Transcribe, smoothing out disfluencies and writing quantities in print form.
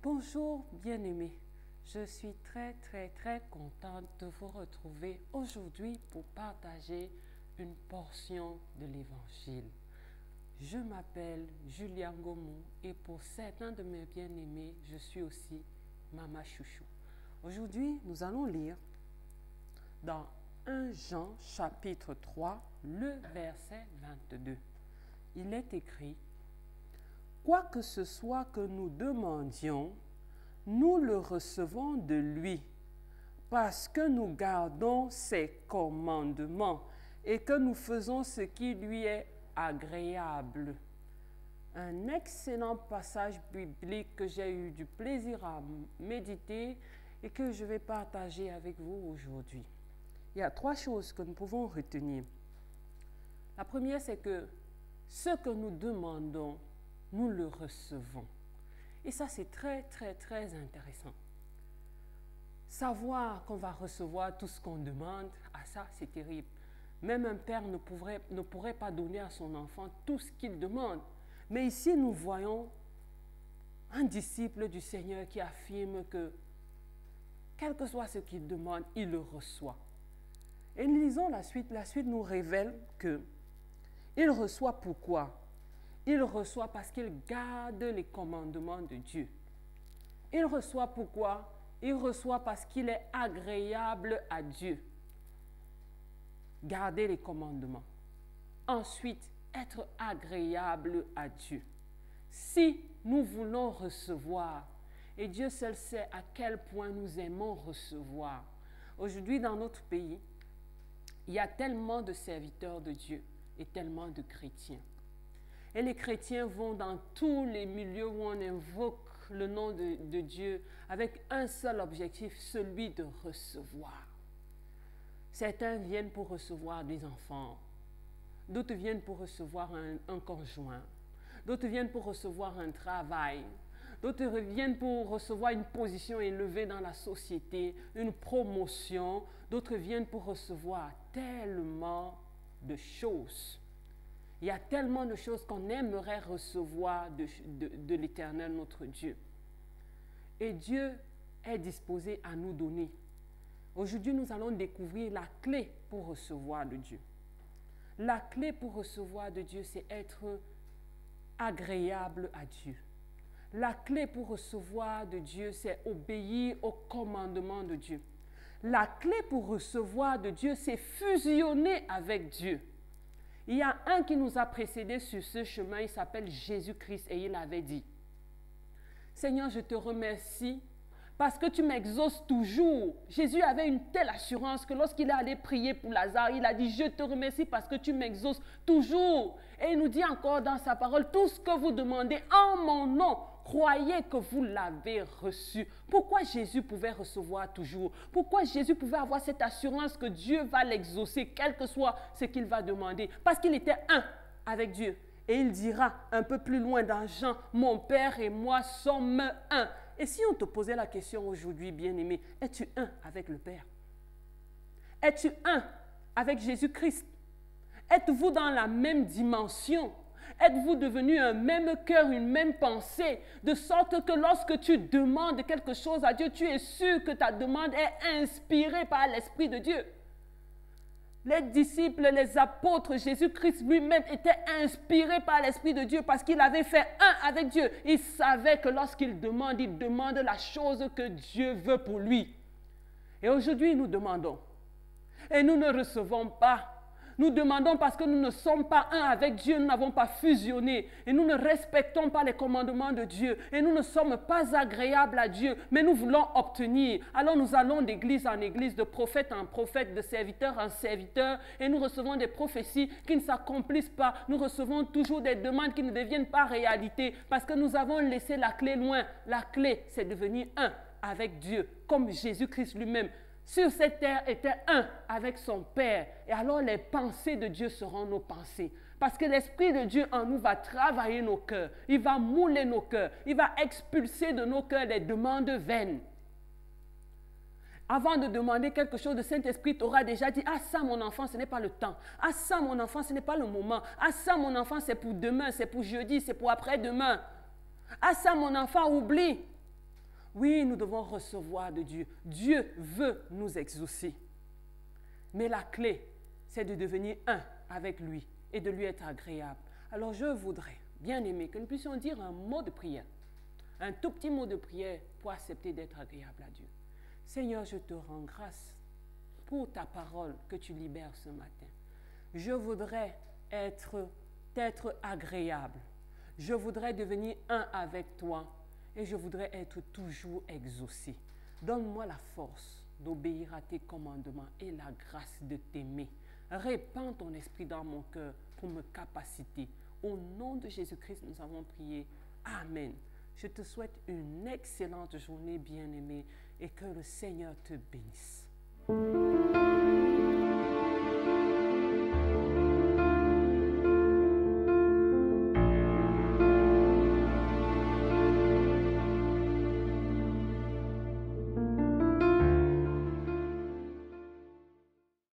Bonjour bien-aimés, je suis très contente de vous retrouver aujourd'hui pour partager une portion de l'Évangile. Je m'appelle Julia Ngomou et pour certains de mes bien-aimés, je suis aussi Mama Chouchou. Aujourd'hui, nous allons lire dans 1 Jean chapitre 3, le verset 22. Il est écrit: quoi que ce soit que nous demandions, nous le recevons de lui, parce que nous gardons ses commandements et que nous faisons ce qui lui est agréable. Un excellent passage biblique que j'ai eu du plaisir à méditer et que je vais partager avec vous aujourd'hui. Il y a 3 choses que nous pouvons retenir. La première, c'est que ce que nous demandons, nous le recevons. Et ça, c'est très intéressant. Savoir qu'on va recevoir tout ce qu'on demande, ça, c'est terrible. Même un père ne pourrait pas donner à son enfant tout ce qu'il demande. Mais ici, nous voyons un disciple du Seigneur qui affirme que, quel que soit ce qu'il demande, il le reçoit. Et nous lisons la suite. La suite nous révèle qu'il reçoit pourquoi? Il reçoit parce qu'il garde les commandements de Dieu. Il reçoit pourquoi? Il reçoit parce qu'il est agréable à Dieu. Garder les commandements. Ensuite, être agréable à Dieu. Si nous voulons recevoir, et Dieu seul sait à quel point nous aimons recevoir. Aujourd'hui, dans notre pays, il y a tellement de serviteurs de Dieu et tellement de chrétiens. Et les chrétiens vont dans tous les milieux où on invoque le nom de Dieu avec un seul objectif, celui de recevoir. Certains viennent pour recevoir des enfants, d'autres viennent pour recevoir un conjoint, d'autres viennent pour recevoir un travail, d'autres viennent pour recevoir une position élevée dans la société, une promotion, d'autres viennent pour recevoir tellement de choses. Il y a tellement de choses qu'on aimerait recevoir de l'Éternel, notre Dieu. Et Dieu est disposé à nous donner. Aujourd'hui, nous allons découvrir la clé pour recevoir de Dieu. La clé pour recevoir de Dieu, c'est être agréable à Dieu. La clé pour recevoir de Dieu, c'est obéir aux commandements de Dieu. La clé pour recevoir de Dieu, c'est fusionner avec Dieu. Il y a un qui nous a précédés sur ce chemin, il s'appelle Jésus-Christ et il avait dit: Seigneur, je te remercie parce que tu m'exauces toujours. Jésus avait une telle assurance que lorsqu'il est allé prier pour Lazare, il a dit: je te remercie parce que tu m'exauces toujours. Et il nous dit encore dans sa parole: tout ce que vous demandez en mon nom, croyez que vous l'avez reçu. Pourquoi Jésus pouvait recevoir toujours? Pourquoi Jésus pouvait avoir cette assurance que Dieu va l'exaucer, quel que soit ce qu'il va demander? Parce qu'il était un avec Dieu. Et il dira un peu plus loin dans Jean: mon Père et moi sommes un. Et si on te posait la question aujourd'hui, bien-aimé, es-tu un avec le Père? Es-tu un avec Jésus-Christ? Êtes-vous dans la même dimension? Êtes-vous devenu un même cœur, une même pensée, de sorte que lorsque tu demandes quelque chose à Dieu, tu es sûr que ta demande est inspirée par l'Esprit de Dieu? Les disciples, les apôtres, Jésus-Christ lui-même était inspiré par l'Esprit de Dieu parce qu'il avait fait un avec Dieu. Il savait que lorsqu'il demande la chose que Dieu veut pour lui. Et aujourd'hui, nous demandons. Et nous ne recevons pas. Nous demandons parce que nous ne sommes pas un avec Dieu, nous n'avons pas fusionné. Et nous ne respectons pas les commandements de Dieu. Et nous ne sommes pas agréables à Dieu, mais nous voulons obtenir. Alors nous allons d'église en église, de prophète en prophète, de serviteur en serviteur. Et nous recevons des prophéties qui ne s'accomplissent pas. Nous recevons toujours des demandes qui ne deviennent pas réalité. Parce que nous avons laissé la clé loin. La clé, c'est devenir un avec Dieu, comme Jésus-Christ lui-même. Sur cette terre était un avec son Père. Et alors les pensées de Dieu seront nos pensées. Parce que l'Esprit de Dieu en nous va travailler nos cœurs. Il va mouler nos cœurs. Il va expulser de nos cœurs les demandes vaines. Avant de demander quelque chose, le Saint-Esprit t'aura déjà dit: ah ça mon enfant, ce n'est pas le temps. Ah ça mon enfant, ce n'est pas le moment. Ah ça mon enfant, c'est pour demain, c'est pour jeudi, c'est pour après-demain. Ah ça mon enfant, oublie. Oui, nous devons recevoir de Dieu. Dieu veut nous exaucer. Mais la clé, c'est de devenir un avec lui et de lui être agréable. Alors je voudrais, bien aimé, que nous puissions dire un mot de prière, un tout petit mot de prière pour accepter d'être agréable à Dieu. Seigneur, je te rends grâce pour ta parole que tu libères ce matin. Je voudrais être agréable. Je voudrais devenir un avec toi et je voudrais être toujours exaucé. Donne-moi la force d'obéir à tes commandements et la grâce de t'aimer. Répands ton esprit dans mon cœur pour me capaciter. Au nom de Jésus-Christ, nous avons prié. Amen. Je te souhaite une excellente journée, bien-aimée, et que le Seigneur te bénisse.